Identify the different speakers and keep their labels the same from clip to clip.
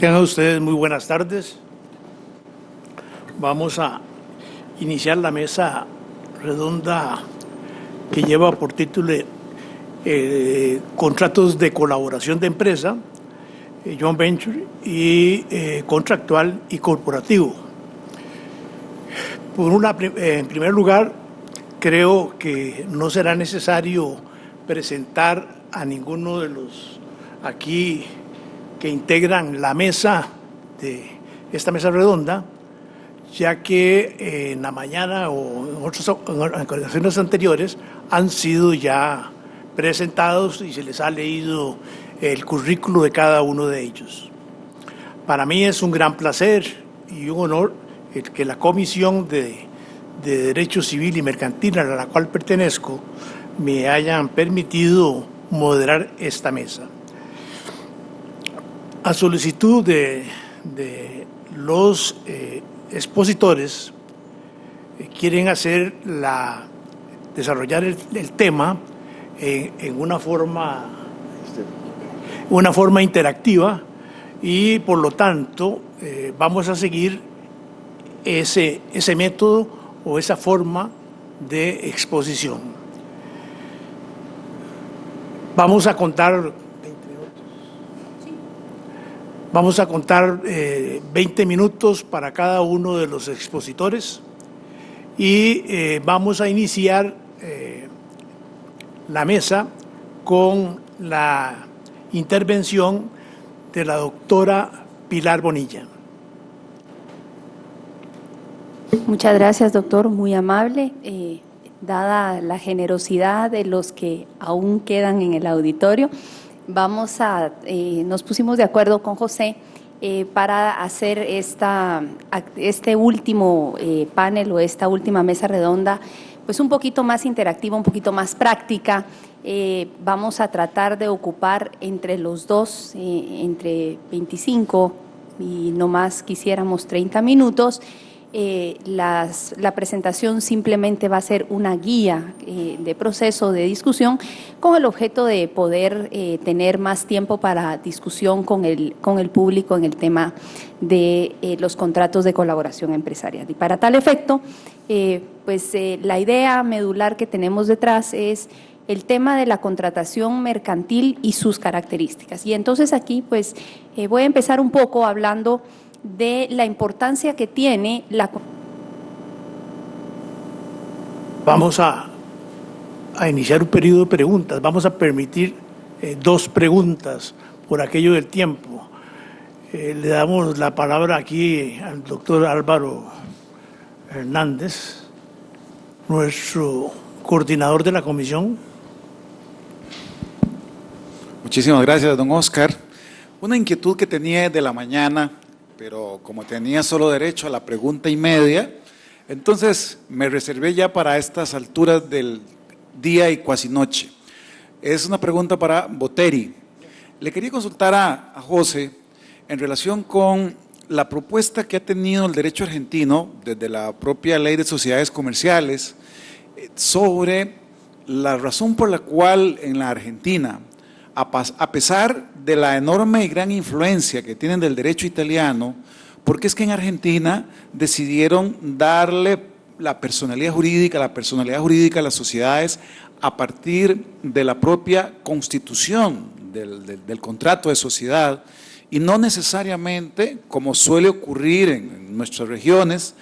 Speaker 1: Tengan ustedes muy buenas tardes. Vamos a iniciar la mesa redonda que lleva por título Contratos de colaboración de empresa, joint venture y contractual y corporativo. En primer lugar, creo que no será necesario presentar a ninguno de los aquí que integran la mesa de esta mesa redonda, ya que en la mañana o en ocasiones anteriores han sido ya presentados y se les ha leído el currículo de cada uno de ellos. Para mí es un gran placer y un honor el que la Comisión de Derecho Civil y Mercantil, a la cual pertenezco, me hayan permitido moderar esta mesa. A solicitud de los expositores, quieren desarrollar el tema en una forma interactiva y por lo tanto vamos a seguir ese método o esa forma de exposición. Vamos a contar 20 minutos para cada uno de los expositores y vamos a iniciar la mesa con la intervención de la doctora Pilar Bonilla.
Speaker 2: Muchas gracias, doctor, muy amable. Dada la generosidad de los que aún quedan en el auditorio, nos pusimos de acuerdo con José para hacer este último panel o esta última mesa redonda, pues un poquito más interactiva, un poquito más práctica. Vamos a tratar de ocupar entre los dos, entre 25 y no más quisiéramos 30 minutos. La presentación simplemente va a ser una guía de proceso de discusión con el objeto de poder tener más tiempo para discusión con el público en el tema de los contratos de colaboración empresarial. Y para tal efecto, la idea medular que tenemos detrás es el tema de la contratación mercantil y sus características. Y entonces aquí voy a empezar un poco hablando de la importancia que tiene la...
Speaker 1: Vamos a iniciar un periodo de preguntas. Vamos a permitir 2 preguntas por aquello del tiempo. Le damos la palabra aquí al doctor Álvaro Hernández, nuestro coordinador de la comisión.
Speaker 3: Muchísimas gracias, don Oscar. Una inquietud que tenía de la mañana, pero como tenía solo derecho a la pregunta y media, entonces me reservé ya para estas alturas del día y cuasi noche. Es una pregunta para Boteri. Le quería consultar a José en relación con la propuesta que ha tenido el derecho argentino desde la propia ley de sociedades comerciales sobre la razón por la cual en la Argentina, a pesar de la enorme y gran influencia que tienen del derecho italiano, porque es que en Argentina decidieron darle la personalidad jurídica a las sociedades a partir de la propia constitución del contrato de sociedad y no necesariamente, como suele ocurrir en nuestras regiones,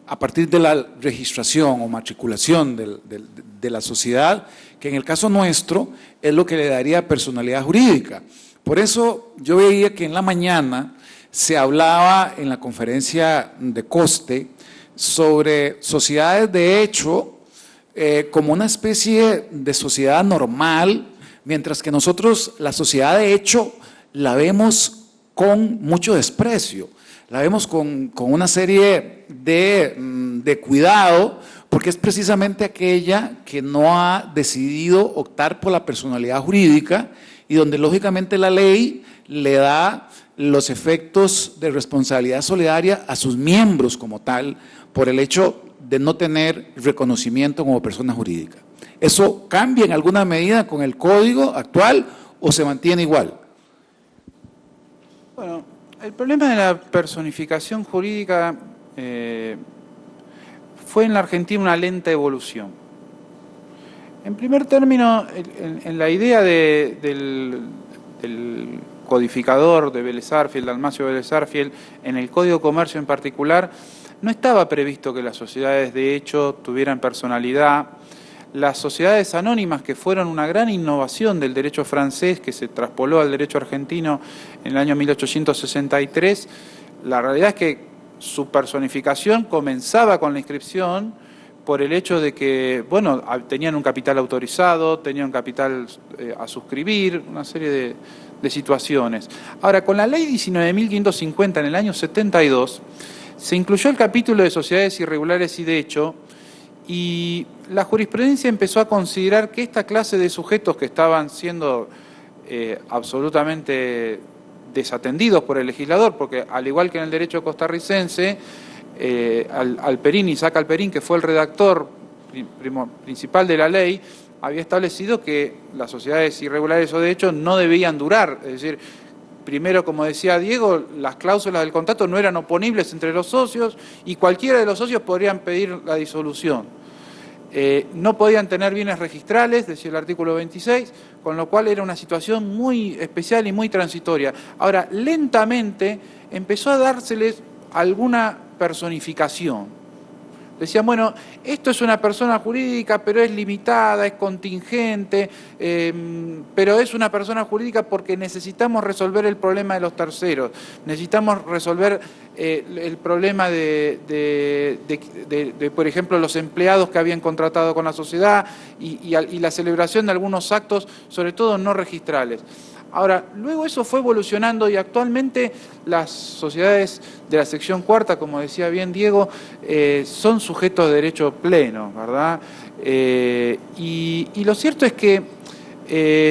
Speaker 3: a partir de la registración o matriculación de la sociedad, que en el caso nuestro es lo que le daría personalidad jurídica. Por eso yo veía que en la mañana se hablaba en la conferencia de COSTE sobre sociedades de hecho como una especie de sociedad normal, mientras que nosotros la sociedad de hecho la vemos con mucho desprecio, la vemos con una serie de cuidado, porque es precisamente aquella que no ha decidido optar por la personalidad jurídica y donde lógicamente la ley le da los efectos de responsabilidad solidaria a sus miembros como tal, por el hecho de no tener reconocimiento como persona jurídica. ¿Eso cambia en alguna medida con el código actual o se mantiene igual?
Speaker 4: Bueno, El problema de la personificación jurídica fue en la Argentina una lenta evolución. En primer término, en la idea del codificador de Vélez Sarsfield, Dalmacio Vélez Sarsfield, en el Código de Comercio en particular, no estaba previsto que las sociedades de hecho tuvieran personalidad. Las sociedades anónimas, que fueron una gran innovación del derecho francés, que se traspoló al derecho argentino en el año 1863, la realidad es que su personificación comenzaba con la inscripción por el hecho de que, bueno, tenían un capital autorizado, tenían un capital a suscribir, una serie de situaciones. Ahora, con la ley 19.550 en el año 72, se incluyó el capítulo de sociedades irregulares y de hecho, y la jurisprudencia empezó a considerar que esta clase de sujetos que estaban siendo absolutamente desatendidos por el legislador, porque al igual que en el derecho costarricense, Isaac Alperín, que fue el redactor principal de la ley, había establecido que las sociedades irregulares o de hecho no debían durar, es decir, primero, como decía Diego, las cláusulas del contrato no eran oponibles entre los socios y cualquiera de los socios podrían pedir la disolución. No podían tener bienes registrales, decía el artículo 26, con lo cual era una situación muy especial y muy transitoria. Ahora, lentamente empezó a dárseles alguna personificación. Decían, bueno, esto es una persona jurídica, pero es limitada, es contingente, pero es una persona jurídica porque necesitamos resolver el problema de los terceros, necesitamos resolver el problema de, por ejemplo, los empleados que habían contratado con la sociedad y la celebración de algunos actos, sobre todo no registrales. Ahora, luego eso fue evolucionando y actualmente las sociedades de la sección cuarta, como decía bien Diego, son sujetos de derecho pleno, ¿verdad? Y lo cierto es que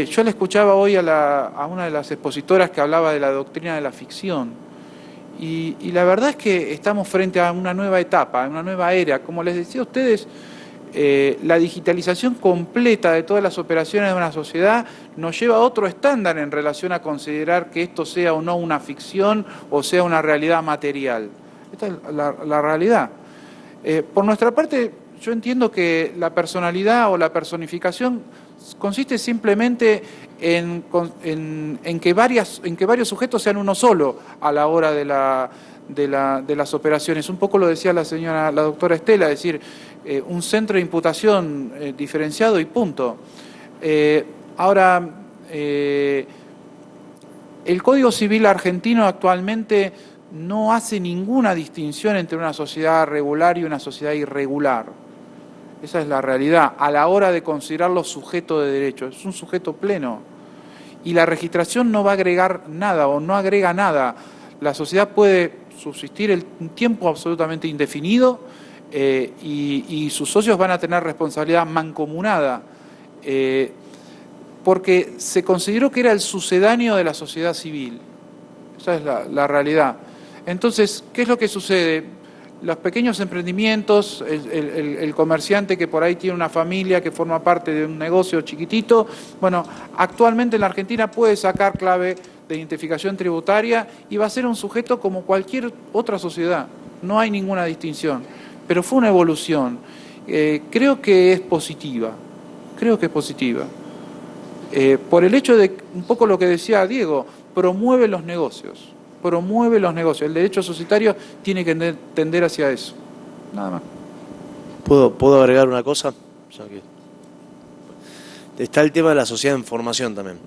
Speaker 4: yo le escuchaba hoy a una de las expositoras que hablaba de la doctrina de la ficción y la verdad es que estamos frente a una nueva etapa, a una nueva era. Como les decía a ustedes, la digitalización completa de todas las operaciones de una sociedad nos lleva a otro estándar en relación a considerar que esto sea o no una ficción o sea una realidad material. Esta es la realidad. Por nuestra parte, yo entiendo que la personalidad o la personificación consiste simplemente en que varios sujetos sean uno solo a la hora de las operaciones. Un poco lo decía la doctora Estela, es decir, un centro de imputación diferenciado y punto. Ahora, el Código Civil argentino actualmente no hace ninguna distinción entre una sociedad regular y una sociedad irregular. Esa es la realidad. A la hora de considerarlo sujeto de derecho, es un sujeto pleno. Y la registración no va a agregar nada o no agrega nada. La sociedad puede subsistir un tiempo absolutamente indefinido y sus socios van a tener responsabilidad mancomunada porque se consideró que era el sucedáneo de la sociedad civil. Esa es la realidad. Entonces, ¿qué es lo que sucede? Los pequeños emprendimientos, el comerciante que por ahí tiene una familia que forma parte de un negocio chiquitito, bueno, actualmente en la Argentina puede sacar clave de identificación tributaria y va a ser un sujeto como cualquier otra sociedad. No hay ninguna distinción, pero fue una evolución. Creo que es positiva, por el hecho de, un poco lo que decía Diego, promueve los negocios. El derecho societario tiene que tender hacia eso, nada más.
Speaker 5: ¿Puedo agregar una cosa? Está el tema de la sociedad en formación también.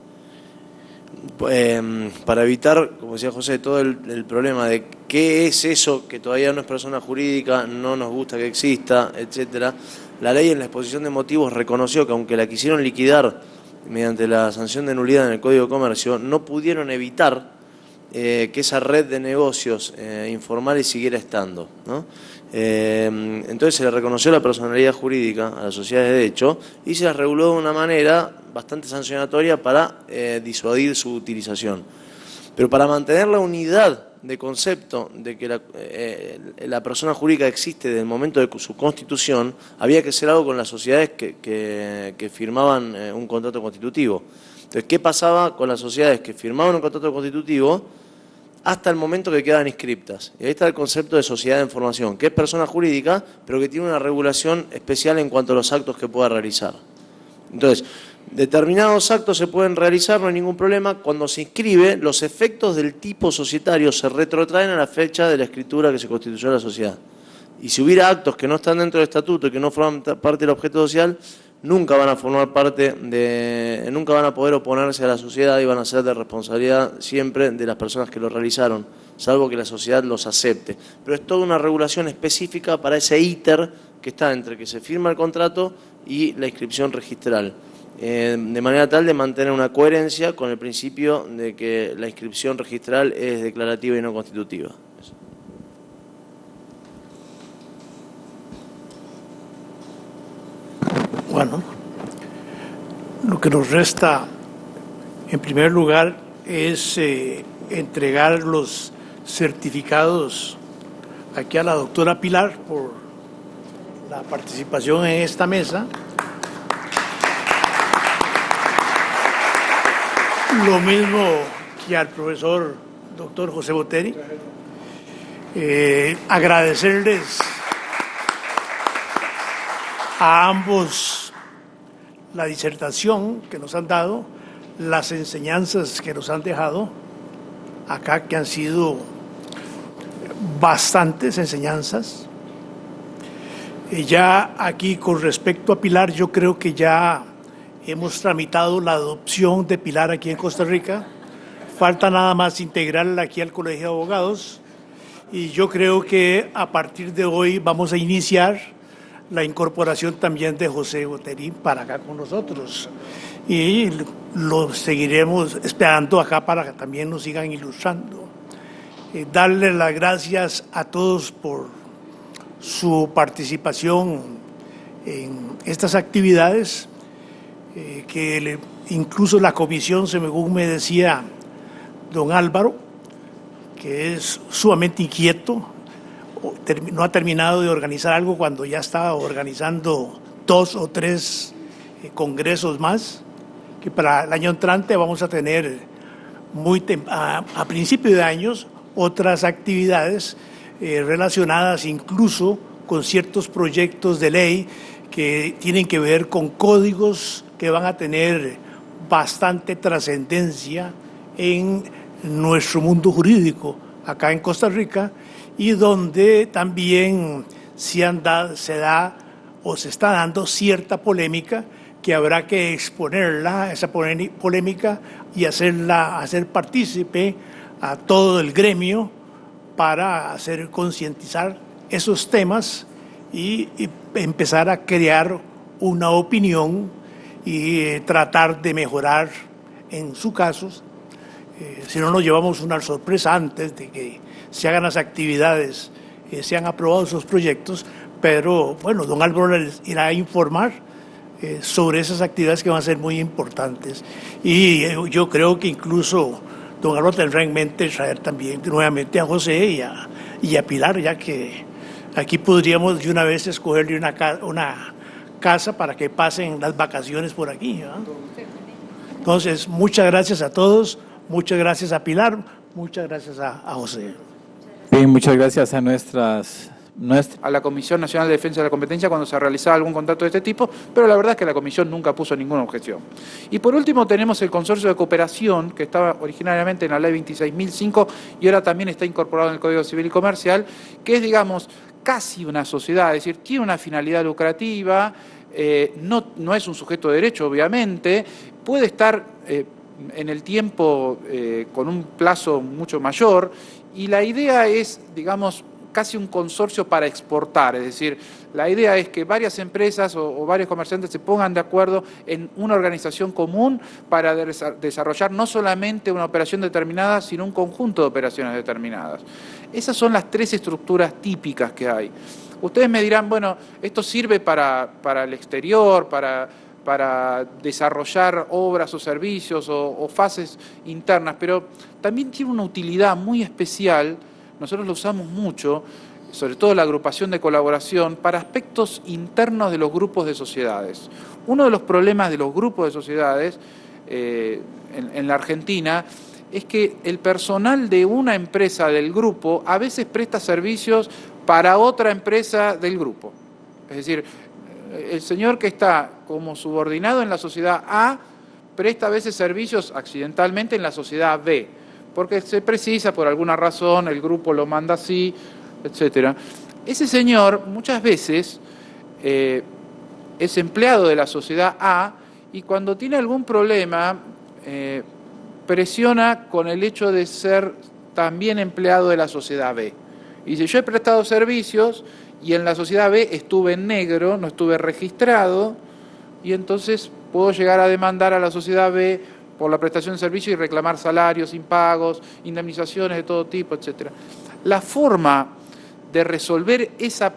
Speaker 5: Para evitar, como decía José, todo el problema de qué es eso que todavía no es persona jurídica, no nos gusta que exista, etcétera. La ley en la exposición de motivos reconoció que aunque la quisieron liquidar mediante la sanción de nulidad en el Código de Comercio, no pudieron evitar que esa red de negocios informales siguiera estando, ¿no? Entonces se le reconoció la personalidad jurídica a las sociedades de hecho y se las reguló de una manera bastante sancionatoria para disuadir su utilización. Pero para mantener la unidad de concepto de que la persona jurídica existe desde el momento de su constitución, había que hacer algo con las sociedades que firmaban un contrato constitutivo. Entonces, ¿qué pasaba con las sociedades que firmaban un contrato constitutivo hasta el momento que quedan inscriptas. Y ahí está el concepto de sociedad en formación, que es persona jurídica, pero que tiene una regulación especial en cuanto a los actos que pueda realizar. Entonces, determinados actos se pueden realizar, no hay ningún problema. Cuando se inscribe, los efectos del tipo societario se retrotraen a la fecha de la escritura que se constituyó la sociedad. Y si hubiera actos que no están dentro del estatuto y que no forman parte del objeto social, nunca van a formar parte nunca van a poder oponerse a la sociedad y van a ser de responsabilidad siempre de las personas que lo realizaron, salvo que la sociedad los acepte. Pero es toda una regulación específica para ese íter que está entre que se firma el contrato y la inscripción registral, de manera tal de mantener una coherencia con el principio de que la inscripción registral es declarativa y no constitutiva.
Speaker 1: Bueno, lo que nos resta, en primer lugar, es entregar los certificados aquí a la doctora Pilar por la participación en esta mesa. Lo mismo que al profesor doctor José Boteri. Agradecerles a ambos la disertación que nos han dado, las enseñanzas que nos han dejado acá, que han sido bastantes enseñanzas. Ya aquí, con respecto a Pilar, yo creo que ya hemos tramitado la adopción de Pilar aquí en Costa Rica. Falta nada más integrarla aquí al Colegio de Abogados, y yo creo que a partir de hoy vamos a iniciar la incorporación también de José Boteri para acá con nosotros, y lo seguiremos esperando acá para que también nos sigan ilustrando. Darle las gracias a todos por su participación en estas actividades, que incluso la comisión, según me decía don Álvaro, que es sumamente inquieto, no ha terminado de organizar algo cuando ya estaba organizando 2 o 3 congresos más, que para el año entrante vamos a tener a principio de años otras actividades relacionadas incluso con ciertos proyectos de ley que tienen que ver con códigos que van a tener bastante trascendencia en nuestro mundo jurídico acá en Costa Rica, y donde también se está dando cierta polémica que habrá que exponerla, esa polémica, y hacer partícipe a todo el gremio para hacer concientizar esos temas y empezar a crear una opinión y tratar de mejorar en sus casos. Si no, nos llevamos una sorpresa antes de que se hagan las actividades, se han aprobado esos proyectos, pero bueno, don Álvaro les irá a informar sobre esas actividades que van a ser muy importantes. Y yo creo que incluso don Álvaro tendrá en mente traer también nuevamente a José y a Pilar, ya que aquí podríamos de una vez escogerle una casa para que pasen las vacaciones por aquí, ¿no? Entonces, muchas gracias a todos, muchas gracias a Pilar, muchas gracias a José.
Speaker 6: Bien, muchas gracias a
Speaker 4: a la Comisión Nacional de Defensa de la Competencia cuando se realizaba algún contrato de este tipo, pero la verdad es que la Comisión nunca puso ninguna objeción. Y por último tenemos el Consorcio de Cooperación, que estaba originariamente en la Ley 26.005 y ahora también está incorporado en el Código Civil y Comercial, que es, digamos, casi una sociedad, es decir, tiene una finalidad lucrativa, no es un sujeto de derecho, obviamente, puede estar en el tiempo con un plazo mucho mayor, y la idea es, digamos, casi un consorcio para exportar, es decir, la idea es que varias empresas o varios comerciantes se pongan de acuerdo en una organización común para desarrollar no solamente una operación determinada, sino un conjunto de operaciones determinadas. Esas son las 3 estructuras típicas que hay. Ustedes me dirán, bueno, esto sirve para el exterior, para desarrollar obras o servicios o fases internas, pero también tiene una utilidad muy especial. Nosotros lo usamos mucho, sobre todo la agrupación de colaboración, para aspectos internos de los grupos de sociedades. Uno de los problemas de los grupos de sociedades en la Argentina es que el personal de una empresa del grupo a veces presta servicios para otra empresa del grupo. Es decir, el señor que está como subordinado en la sociedad A presta a veces servicios accidentalmente en la sociedad B, porque se precisa por alguna razón, el grupo lo manda así, etcétera. Ese señor muchas veces es empleado de la sociedad A y cuando tiene algún problema presiona con el hecho de ser también empleado de la sociedad B. Y dice, yo he prestado servicios y en la sociedad B estuve en negro, no estuve registrado, y entonces puedo llegar a demandar a la sociedad B por la prestación de servicio y reclamar salarios, impagos, indemnizaciones de todo tipo, etcétera. La forma de resolver esa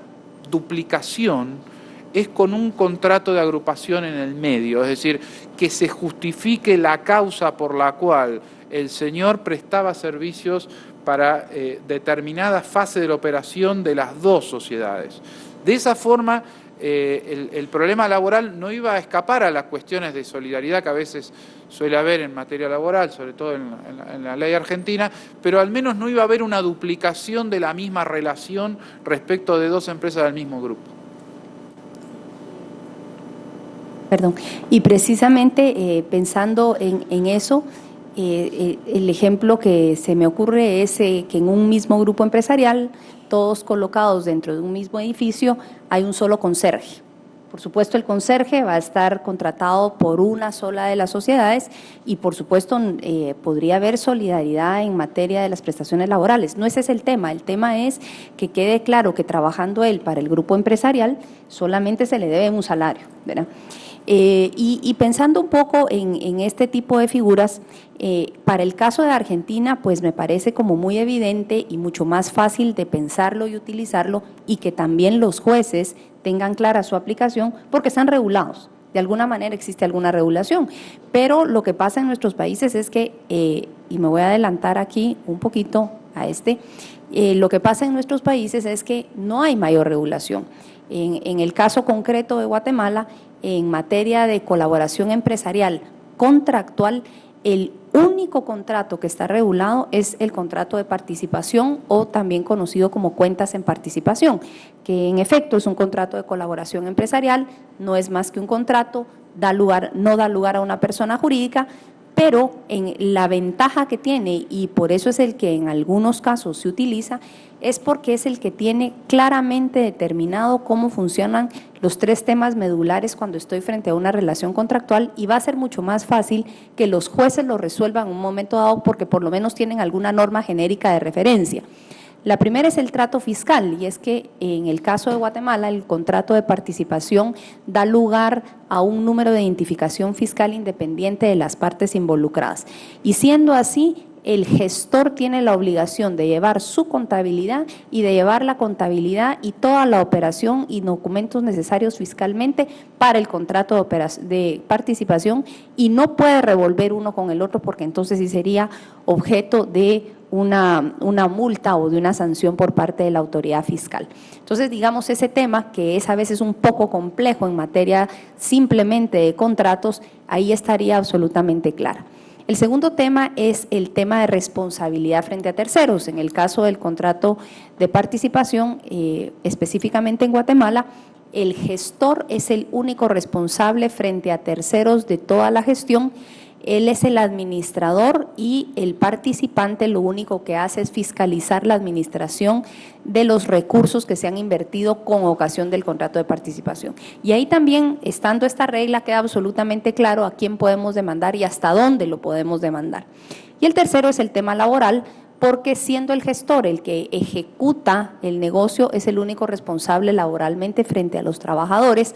Speaker 4: duplicación es con un contrato de agrupación en el medio, es decir, que se justifique la causa por la cual el señor prestaba servicios para determinada fase de la operación de las dos sociedades. De esa forma, el problema laboral no iba a escapar a las cuestiones de solidaridad que a veces suele haber en materia laboral, sobre todo en la ley argentina, pero al menos no iba a haber una duplicación de la misma relación respecto de dos empresas del mismo grupo.
Speaker 2: Perdón. Y precisamente pensando en eso, el ejemplo que se me ocurre es que en un mismo grupo empresarial, todos colocados dentro de un mismo edificio, hay un solo conserje. Por supuesto, el conserje va a estar contratado por una sola de las sociedades y, por supuesto, podría haber solidaridad en materia de las prestaciones laborales. No ese es el tema es que quede claro que trabajando él para el grupo empresarial solamente se le debe un salario, ¿verdad? Y pensando un poco en este tipo de figuras, para el caso de Argentina, pues me parece como muy evidente y mucho más fácil de pensarlo y utilizarlo, y que también los jueces tengan clara su aplicación porque están regulados. De alguna manera existe alguna regulación, pero lo que pasa en nuestros países es que, y me voy a adelantar aquí un poquito a lo que pasa en nuestros países es que no hay mayor regulación. En el caso concreto de Guatemala, en materia de colaboración empresarial contractual, el único contrato que está regulado es el contrato de participación, o también conocido como cuentas en participación, que en efecto es un contrato de colaboración empresarial, no es más que un contrato, no da lugar a una persona jurídica, pero en la ventaja que tiene, y por eso es el que en algunos casos se utiliza, es porque es el que tiene claramente determinado cómo funcionan los tres temas medulares cuando estoy frente a una relación contractual, y va a ser mucho más fácil que los jueces lo resuelvan en un momento dado porque por lo menos tienen alguna norma genérica de referencia. La primera es el trato fiscal, y es que en el caso de Guatemala el contrato de participación da lugar a un número de identificación fiscal independiente de las partes involucradas. Y siendo así, el gestor tiene la obligación de llevar su contabilidad y de llevar la contabilidad y toda la operación y documentos necesarios fiscalmente para el contrato de participación, y no puede revolver uno con el otro porque entonces sí sería objeto de una multa o de una sanción por parte de la autoridad fiscal. Entonces, digamos, ese tema que es a veces un poco complejo en materia simplemente de contratos, ahí estaría absolutamente clara. El segundo tema es el tema de responsabilidad frente a terceros. En el caso del contrato de participación, específicamente en Guatemala, el gestor es el único responsable frente a terceros de toda la gestión. Él es el administrador y el participante lo único que hace es fiscalizar la administración de los recursos que se han invertido con ocasión del contrato de participación. Y ahí también, estando esta regla, queda absolutamente claro a quién podemos demandar y hasta dónde lo podemos demandar. Y el tercero es el tema laboral, porque siendo el gestor el que ejecuta el negocio, es el único responsable laboralmente frente a los trabajadores,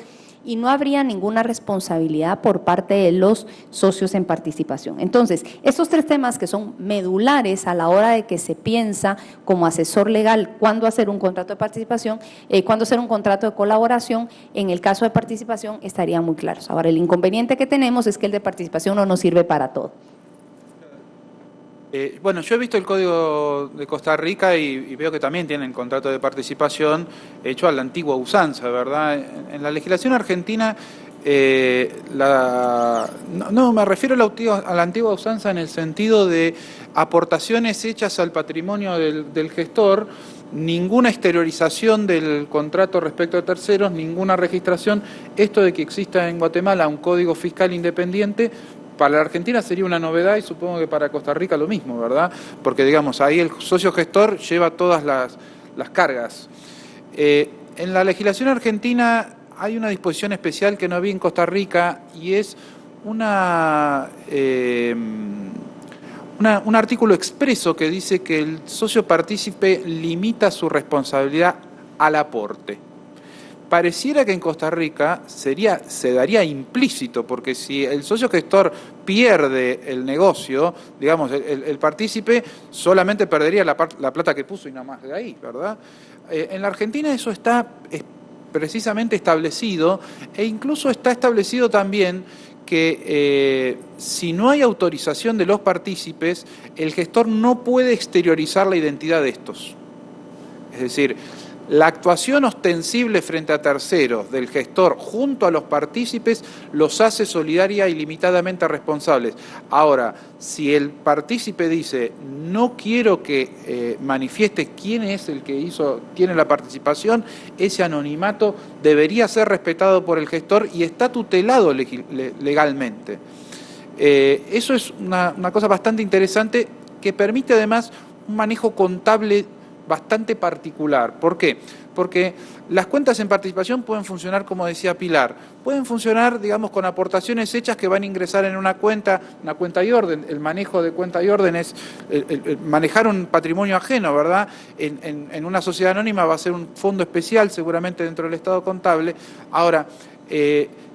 Speaker 2: y no habría ninguna responsabilidad por parte de los socios en participación. Entonces, estos tres temas que son medulares a la hora de que se piensa como asesor legal cuándo hacer un contrato de participación, cuándo hacer un contrato de colaboración, en el caso de participación estarían muy claros. Ahora, el inconveniente que tenemos es que el de participación no nos sirve para todo.
Speaker 4: Bueno, yo he visto el Código de Costa Rica y veo que también tienen contrato de participación hecho a la antigua usanza, ¿verdad? En la legislación argentina No, me refiero a la antigua usanza en el sentido de aportaciones hechas al patrimonio del gestor, ninguna exteriorización del contrato respecto a terceros, ninguna registración. Esto de que exista en Guatemala un código fiscal independiente, para la Argentina sería una novedad y supongo que para Costa Rica lo mismo, ¿verdad? Porque, digamos, ahí el socio gestor lleva todas las cargas. En la legislación argentina hay una disposición especial que no había en Costa Rica y es un artículo expreso que dice que el socio partícipe limita su responsabilidad al aporte. Pareciera que en Costa Rica se daría implícito, porque si el socio gestor pierde el negocio, digamos, el partícipe solamente perdería la plata que puso y nada más de ahí, ¿verdad? En la Argentina eso está precisamente establecido, e incluso está establecido también que si no hay autorización de los partícipes, el gestor no puede exteriorizar la identidad de estos. Es decir, la actuación ostensible frente a terceros del gestor junto a los partícipes los hace solidaria y limitadamente responsables. Ahora, si el partícipe dice, no quiero que manifieste quién es el que tiene la participación, ese anonimato debería ser respetado por el gestor y está tutelado legalmente. Eso es una cosa bastante interesante que permite además un manejo contable bastante particular. ¿Por qué? Porque las cuentas en participación pueden funcionar, como decía Pilar, pueden funcionar, digamos, con aportaciones hechas que van a ingresar en una cuenta y orden. El manejo de cuenta y orden es el manejar un patrimonio ajeno, ¿verdad? En una sociedad anónima va a ser un fondo especial, seguramente dentro del estado contable. Ahora,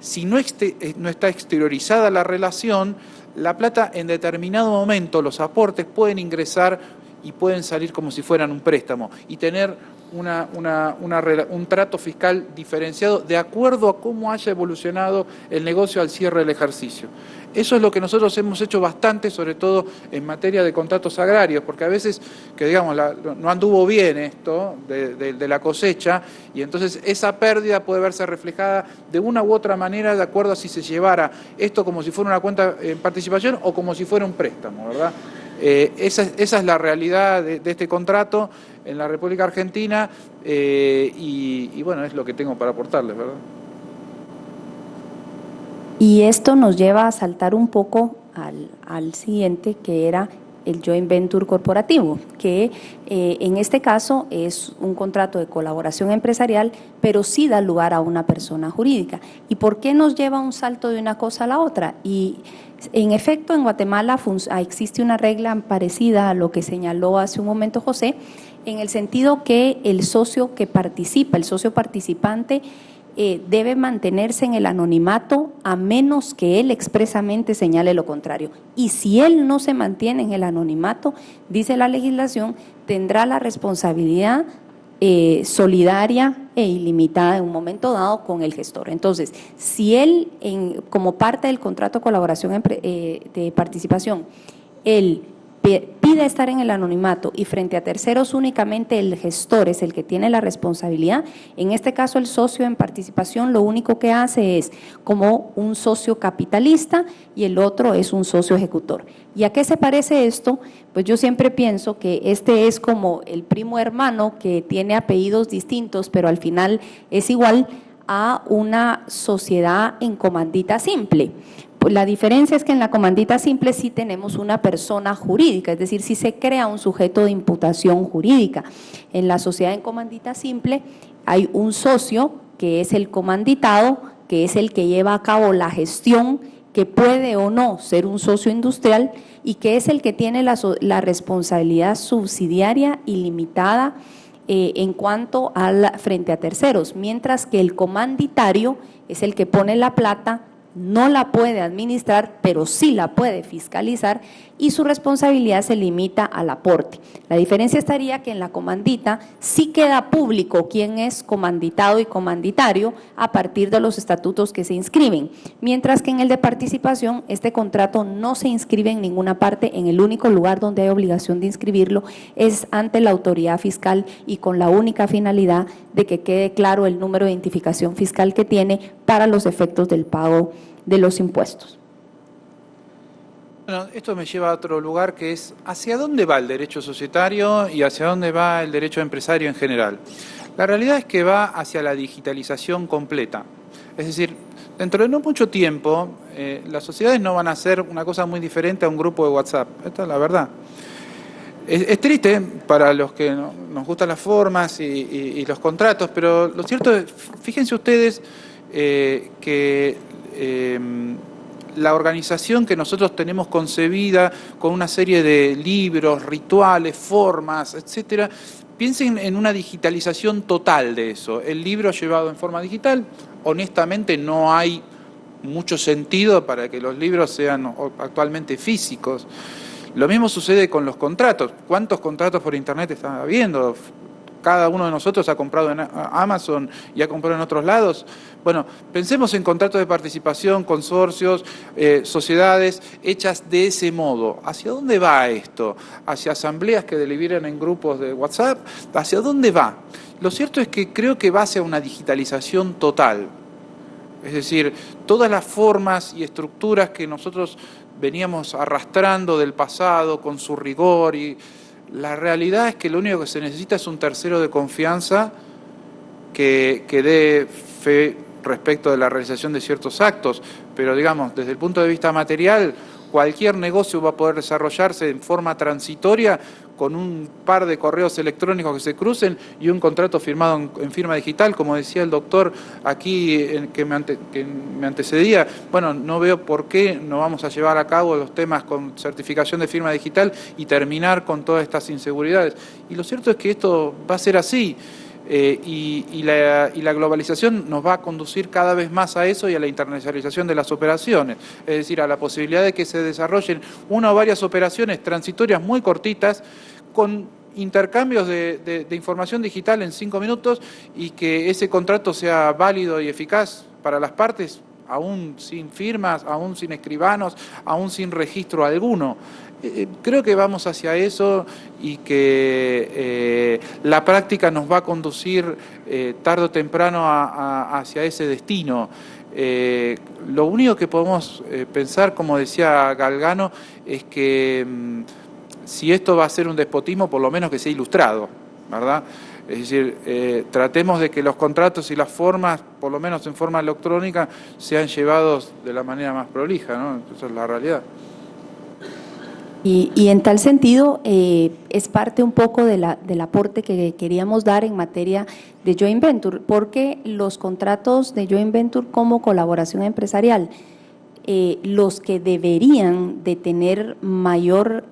Speaker 4: si no está exteriorizada la relación, la plata en determinado momento, los aportes pueden ingresar y pueden salir como si fueran un préstamo y tener un trato fiscal diferenciado de acuerdo a cómo haya evolucionado el negocio al cierre del ejercicio. Eso es lo que nosotros hemos hecho bastante, sobre todo en materia de contratos agrarios, porque a veces, que digamos, no anduvo bien esto de la cosecha, y entonces esa pérdida puede verse reflejada de una u otra manera de acuerdo a si se llevara esto como si fuera una cuenta en participación o como si fuera un préstamo, ¿verdad? Esa es la realidad de este contrato en la República Argentina y bueno, es lo que tengo para aportarles, ¿verdad?
Speaker 2: Y esto nos lleva a saltar un poco al siguiente, que era el joint venture corporativo, que en este caso es un contrato de colaboración empresarial, pero sí da lugar a una persona jurídica. ¿Y por qué nos lleva un salto de una cosa a la otra? Y en efecto, en Guatemala existe una regla parecida a lo que señaló hace un momento José, en el sentido que el socio que participa, el socio participante, debe mantenerse en el anonimato a menos que él expresamente señale lo contrario. Y si él no se mantiene en el anonimato, dice la legislación, tendrá la responsabilidad solidaria e ilimitada en un momento dado con el gestor. Entonces, si él, como parte del contrato de colaboración de participación, él pide estar en el anonimato y frente a terceros únicamente el gestor es el que tiene la responsabilidad, en este caso el socio en participación lo único que hace es como un socio capitalista y el otro es un socio ejecutor. ¿Y a qué se parece esto? Pues yo siempre pienso que este es como el primo hermano que tiene apellidos distintos, pero al final es igual a una sociedad en comandita simple. La diferencia es que en la comandita simple sí tenemos una persona jurídica, es decir, sí se crea un sujeto de imputación jurídica. En la sociedad en comandita simple hay un socio que es el comanditado, que es el que lleva a cabo la gestión, que puede o no ser un socio industrial y que es el que tiene la responsabilidad subsidiaria ilimitada en cuanto a frente a terceros, mientras que el comanditario es el que pone la plata, no la puede administrar, pero sí la puede fiscalizar y su responsabilidad se limita al aporte. La diferencia estaría que en la comandita sí queda público quién es comanditado y comanditario a partir de los estatutos que se inscriben, mientras que en el de participación este contrato no se inscribe en ninguna parte. En el único lugar donde hay obligación de inscribirlo es ante la autoridad fiscal y con la única finalidad de que quede claro el número de identificación fiscal que tiene para los efectos del pago de los impuestos.
Speaker 4: Bueno, esto me lleva a otro lugar, que es hacia dónde va el derecho societario y hacia dónde va el derecho empresario en general. La realidad es que va hacia la digitalización completa. Es decir, dentro de no mucho tiempo, las sociedades no van a hacer una cosa muy diferente a un grupo de WhatsApp. Esta es la verdad. Es triste para los que nos gustan las formas y los contratos, pero lo cierto es, fíjense ustedes que la organización que nosotros tenemos concebida con una serie de libros, rituales, formas, etcétera, piensen en una digitalización total de eso. El libro llevado en forma digital, honestamente no hay mucho sentido para que los libros sean actualmente físicos. Lo mismo sucede con los contratos. ¿Cuántos contratos por internet están habiendo? Cada uno de nosotros ha comprado en Amazon y ha comprado en otros lados. Bueno, pensemos en contratos de participación, consorcios, sociedades hechas de ese modo. ¿Hacia dónde va esto? ¿Hacia asambleas que deliberan en grupos de WhatsApp? ¿Hacia dónde va? Lo cierto es que creo que va hacia una digitalización total. Es decir, todas las formas y estructuras que nosotros veníamos arrastrando del pasado con su rigor, y la realidad es que lo único que se necesita es un tercero de confianza que dé fe respecto de la realización de ciertos actos, pero digamos, desde el punto de vista material, cualquier negocio va a poder desarrollarse en forma transitoria con un par de correos electrónicos que se crucen y un contrato firmado en firma digital, como decía el doctor aquí que me antecedía. Bueno, no veo por qué no vamos a llevar a cabo los temas con certificación de firma digital y terminar con todas estas inseguridades. Y lo cierto es que esto va a ser así. Y la globalización nos va a conducir cada vez más a eso y a la internacionalización de las operaciones, es decir, a la posibilidad de que se desarrollen una o varias operaciones transitorias muy cortitas con intercambios de información digital en 5 minutos y que ese contrato sea válido y eficaz para las partes, aún sin firmas, aún sin escribanos, aún sin registro alguno. Creo que vamos hacia eso y que la práctica nos va a conducir tarde o temprano hacia ese destino. Lo único que podemos pensar, como decía Galgano, es que si esto va a ser un despotismo, por lo menos que sea ilustrado, ¿verdad? Es decir, tratemos de que los contratos y las formas, por lo menos en forma electrónica, sean llevados de la manera más prolija, ¿no? Esa es la realidad.
Speaker 2: Y en tal sentido, es parte un poco del aporte que queríamos dar en materia de joint venture, porque los contratos de joint venture como colaboración empresarial, los que deberían de tener mayor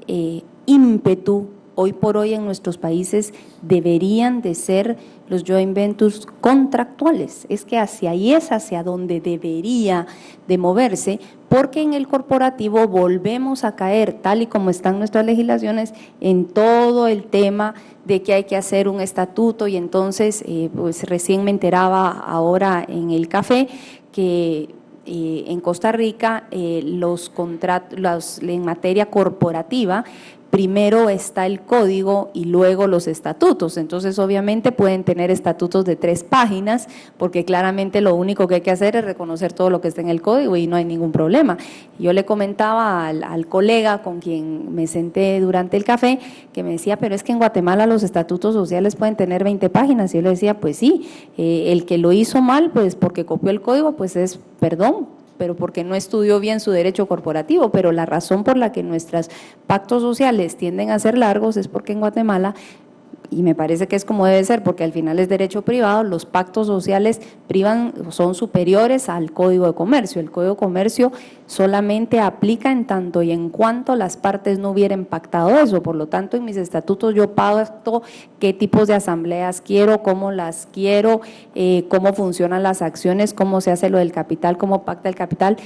Speaker 2: ímpetu hoy por hoy en nuestros países deberían de ser los joint ventures contractuales. Es que hacia ahí es hacia donde debería de moverse, porque en el corporativo volvemos a caer, tal y como están nuestras legislaciones, en todo el tema de que hay que hacer un estatuto. Y entonces, pues recién me enteraba ahora en el café que en Costa Rica los contratos en materia corporativa, primero está el código y luego los estatutos. Entonces, obviamente pueden tener estatutos de 3 páginas, porque claramente lo único que hay que hacer es reconocer todo lo que está en el código y no hay ningún problema. Yo le comentaba al colega con quien me senté durante el café, que me decía, pero es que en Guatemala los estatutos sociales pueden tener 20 páginas. Y yo le decía, pues sí, el que lo hizo mal, pues porque copió el código, pues es perdón, pero porque no estudió bien su derecho corporativo. Pero la razón por la que nuestros pactos sociales tienden a ser largos es porque en Guatemala, y me parece que es como debe ser, porque al final es derecho privado, los pactos sociales son superiores al Código de Comercio. El Código de Comercio solamente aplica en tanto y en cuanto las partes no hubieran pactado eso. Por lo tanto, en mis estatutos yo pacto qué tipos de asambleas quiero, cómo las quiero, cómo funcionan las acciones, cómo se hace lo del capital, cómo pacta el capital.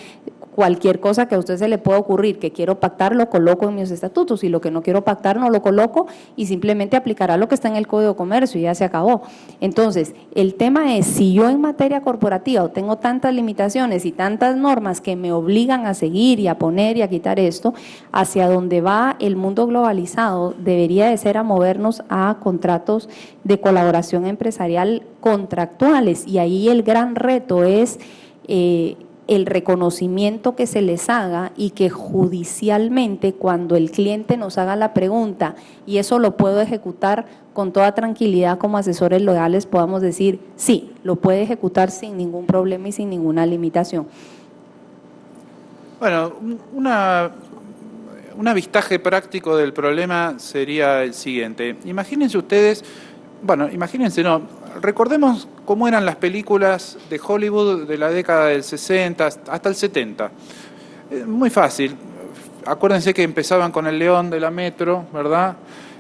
Speaker 2: cualquier cosa que a usted se le pueda ocurrir, que quiero pactar, lo coloco en mis estatutos, y lo que no quiero pactar no lo coloco y simplemente aplicará lo que está en el Código de Comercio y ya se acabó. Entonces, el tema es, si yo en materia corporativa tengo tantas limitaciones y tantas normas que me obligan a seguir y a poner y a quitar esto, hacia donde va el mundo globalizado debería de ser a movernos a contratos de colaboración empresarial contractuales, y ahí el gran reto es el reconocimiento que se les haga, y que judicialmente, cuando el cliente nos haga la pregunta, y eso lo puedo ejecutar con toda tranquilidad como asesores legales, podamos decir, sí, lo puede ejecutar sin ningún problema y sin ninguna limitación.
Speaker 4: Bueno, un avistaje práctico del problema sería el siguiente. Imagínense ustedes, recordemos cómo eran las películas de Hollywood de la década del 60 hasta el 70. Muy fácil. Acuérdense que empezaban con el león de la metro, ¿verdad?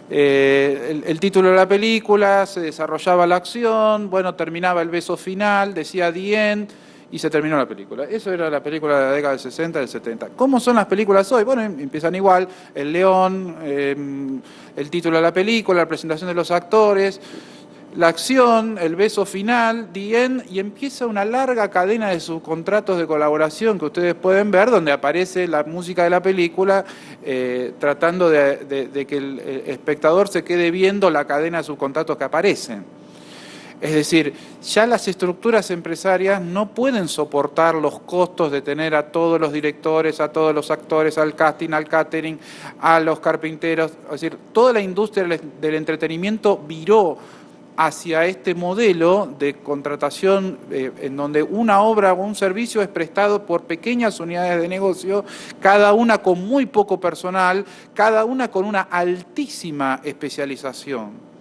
Speaker 4: El título de la película, se desarrollaba la acción, bueno, terminaba el beso final, decía the end, y se terminó la película. Eso era la película de la década del 60, del 70. ¿Cómo son las películas hoy? Bueno, empiezan igual, el león, el título de la película, la presentación de los actores, la acción, el beso final, the end, y empieza una larga cadena de subcontratos de colaboración que ustedes pueden ver, donde aparece la música de la película, tratando de que el espectador se quede viendo la cadena de subcontratos que aparecen. Es decir, ya las estructuras empresarias no pueden soportar los costos de tener a todos los directores, a todos los actores, al casting, al catering, a los carpinteros. Es decir, toda la industria del entretenimiento viró hacia este modelo de contratación en donde una obra o un servicio es prestado por pequeñas unidades de negocio, cada una con muy poco personal, cada una con una altísima especialización.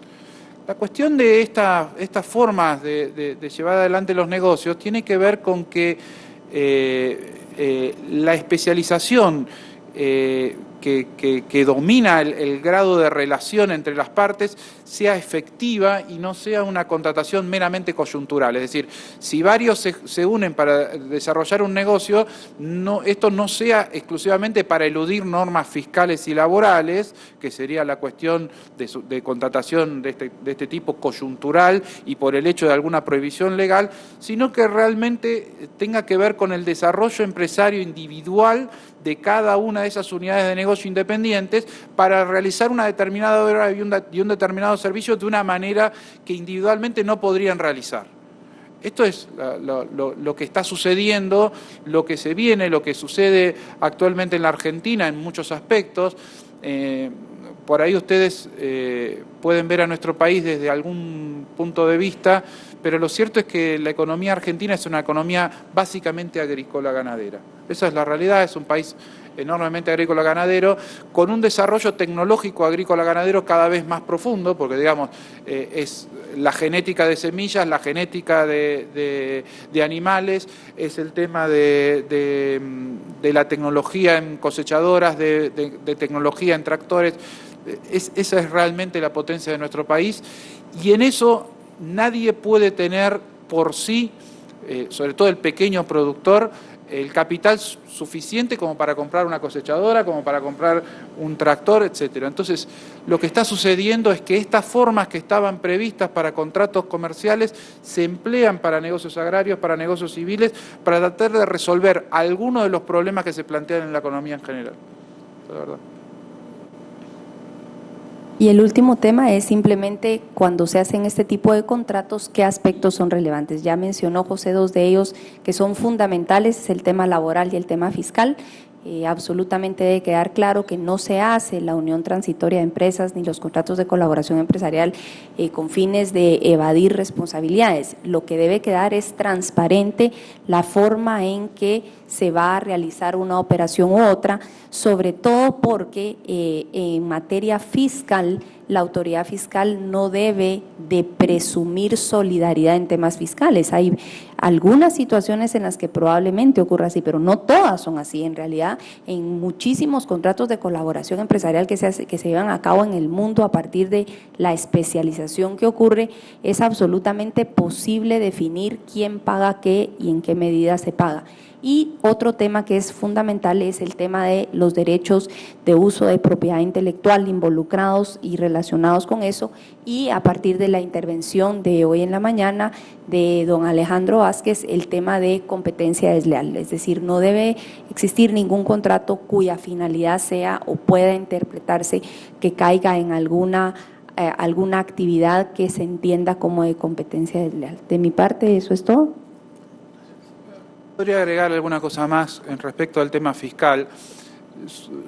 Speaker 4: La cuestión de estas formas de llevar adelante los negocios tiene que ver con que la especialización que domina el grado de relación entre las partes sea efectiva y no sea una contratación meramente coyuntural. Es decir, si varios se unen para desarrollar un negocio, esto no sea exclusivamente para eludir normas fiscales y laborales, que sería la cuestión de contratación de este tipo coyuntural y por el hecho de alguna prohibición legal, sino que realmente tenga que ver con el desarrollo empresario individual de cada una de esas unidades de negocio independientes para realizar una determinada obra y un determinado servicio de una manera que individualmente no podrían realizar. Esto es lo que está sucediendo, lo que se viene, lo que sucede actualmente en la Argentina en muchos aspectos. Por ahí ustedes pueden ver a nuestro país desde algún punto de vista, pero lo cierto es que la economía argentina es una economía básicamente agrícola-ganadera. Esa es la realidad, es un país enormemente agrícola-ganadero, con un desarrollo tecnológico agrícola-ganadero cada vez más profundo, porque digamos, es la genética de semillas, la genética de animales, es el tema de la tecnología en cosechadoras, de tecnología en tractores. Esa es realmente la potencia de nuestro país, y en eso nadie puede tener por sí, sobre todo el pequeño productor, el capital suficiente como para comprar una cosechadora, como para comprar un tractor, etcétera. Entonces, lo que está sucediendo es que estas formas que estaban previstas para contratos comerciales se emplean para negocios agrarios, para negocios civiles, para tratar de resolver algunos de los problemas que se plantean en la economía en general. La verdad.
Speaker 2: Y el último tema es simplemente cuando se hacen este tipo de contratos, ¿qué aspectos son relevantes? Ya mencionó José dos de ellos que son fundamentales, es el tema laboral y el tema fiscal. Absolutamente debe quedar claro que no se hace la unión transitoria de empresas ni los contratos de colaboración empresarial con fines de evadir responsabilidades. Lo que debe quedar es transparente la forma en que se va a realizar una operación u otra, sobre todo porque en materia fiscal la autoridad fiscal no debe de presumir solidaridad en temas fiscales. Hay algunas situaciones en las que probablemente ocurra así, pero no todas son así. En realidad, en muchísimos contratos de colaboración empresarial que se llevan a cabo en el mundo a partir de la especialización que ocurre, es absolutamente posible definir quién paga qué y en qué medida se paga. Y otro tema que es fundamental es el tema de los derechos de uso de propiedad intelectual involucrados y relacionados con eso, y a partir de la intervención de hoy en la mañana de don Alejandro Vázquez, el tema de competencia desleal, es decir, no debe existir ningún contrato cuya finalidad sea o pueda interpretarse que caiga en alguna actividad que se entienda como de competencia desleal. De mi parte, eso es todo.
Speaker 4: Podría agregar alguna cosa más en respecto al tema fiscal.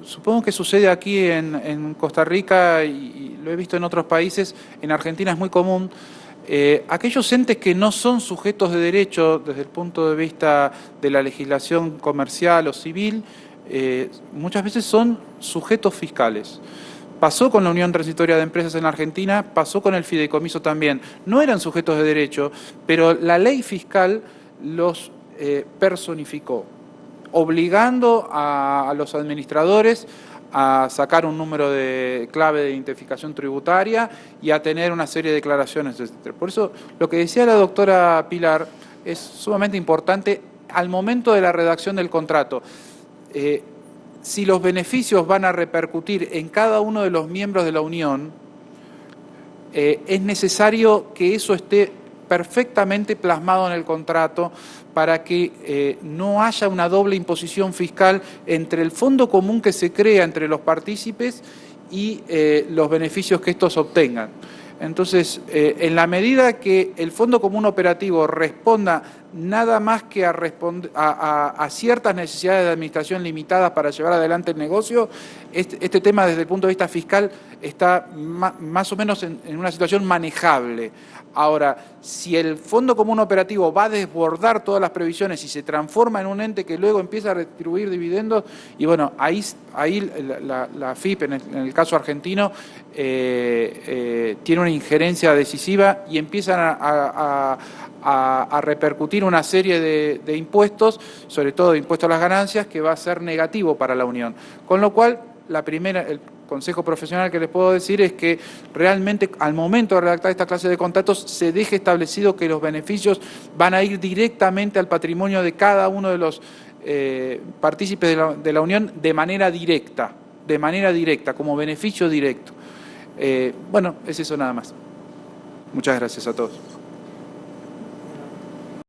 Speaker 4: Supongo que sucede aquí en Costa Rica y lo he visto en otros países. En Argentina es muy común. Aquellos entes que no son sujetos de derecho desde el punto de vista de la legislación comercial o civil, muchas veces son sujetos fiscales. Pasó con la Unión Transitoria de Empresas en la Argentina, pasó con el fideicomiso también. No eran sujetos de derecho, pero la ley fiscal los personificó, obligando a los administradores a sacar un número de clave de identificación tributaria y a tener una serie de declaraciones, etc. Por eso, lo que decía la doctora Pilar es sumamente importante al momento de la redacción del contrato. Si los beneficios van a repercutir en cada uno de los miembros de la Unión, es necesario que eso esté perfectamente plasmado en el contrato para que no haya una doble imposición fiscal entre el fondo común que se crea entre los partícipes y los beneficios que estos obtengan. Entonces, en la medida que el Fondo Común Operativo responda nada más que a ciertas necesidades de administración limitadas para llevar adelante el negocio, este tema desde el punto de vista fiscal está más o menos en una situación manejable. Ahora, si el Fondo Común Operativo va a desbordar todas las previsiones y se transforma en un ente que luego empieza a retribuir dividendos, y bueno, ahí la FIP, en el caso argentino, tiene una injerencia decisiva y empiezan a repercutir una serie de impuestos, sobre todo de impuestos a las ganancias, que va a ser negativo para la Unión. Con lo cual, el consejo profesional que les puedo decir es que realmente al momento de redactar esta clase de contratos se deje establecido que los beneficios van a ir directamente al patrimonio de cada uno de los partícipes de la Unión de manera directa, como beneficio directo. Bueno, es eso nada más. Muchas gracias a todos.